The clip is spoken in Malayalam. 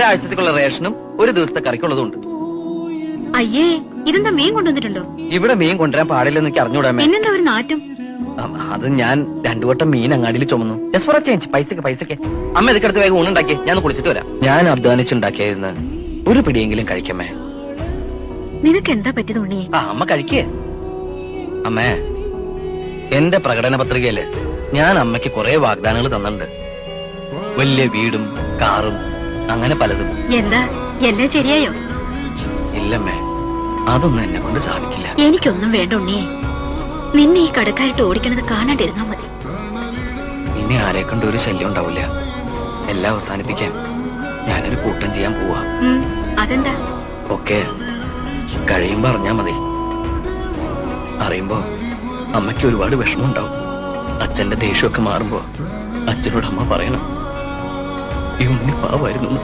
ഒരാഴ്ചത്തേക്കുള്ള റേഷനും ഒരു ദിവസത്തെ കറിക്കുള്ളതും ഉണ്ട്. അയ്യേ, ഇതെന്താ മീൻ കൊണ്ടുവന്നിട്ടുണ്ടോ? ഇവിടെ മീൻ കൊണ്ടുവരാൻ പാടില്ലെന്ന് എനിക്ക് അറിഞ്ഞൂടാമേ. പിന്നെന്താ ഒരു നാറ്റം? അത് ഞാൻ 2 വട്ടം മീൻ അങ്ങാടിയിൽ ചുമന്നു. ജസ്റ്റ് ഫോർ ചേഞ്ച്, പൈസക്ക്. അമ്മ ഇതൊക്കെ വേഗം ഊണുണ്ടാക്കി, ഞാൻ കുളിച്ചിട്ട് വരാം. ഞാൻ അധ്വാനിച്ചുണ്ടാക്കിയതെന്ന് ഒരു പിടിയെങ്കിലും കഴിക്കമ്മേ. നിനക്ക് എന്താ പറ്റിയത് ഉണ്ണിയെ? അമ്മ കഴിക്കേ. അമ്മേ, എന്റെ പ്രകടന പത്രികയില് ഞാൻ അമ്മയ്ക്ക് കുറെ വാഗ്ദാനങ്ങൾ തന്നിട്ടുണ്ട്. വലിയ വീടും കാറും അങ്ങനെ പലതും. എന്താ എല്ലാം ശരിയായോ? ഇല്ലമ്മേ, അതൊന്നും എന്നെ കൊണ്ട് സാധിക്കില്ല. എനിക്കൊന്നും വേണ്ട ഉണ്ണിയെ. നിന്നെ ഈ കടക്കാരിട്ട് ഓടിക്കണത് കാണാണ്ടിരുന്നാ മതി. ഇനി ആരെ കൊണ്ട് ഒരു ശല്യം ഉണ്ടാവില്ല. എല്ലാം അവസാനിപ്പിക്കാൻ ഞാനൊരു കൂട്ടം ചെയ്യാൻ പോവാ. അതെന്താ? ഒക്കെ കഴിയുമ്പോ അറിഞ്ഞാ മതി. അറിയുമ്പോ അമ്മയ്ക്ക് ഒരുപാട് വിഷമം ഉണ്ടാവും. അച്ഛന്റെ ദേഷ്യമൊക്കെ മാറുമ്പോ അച്ഛനോട് അമ്മ പറയണം, ഈ ഉണ്ണി പാവായിരുന്നു.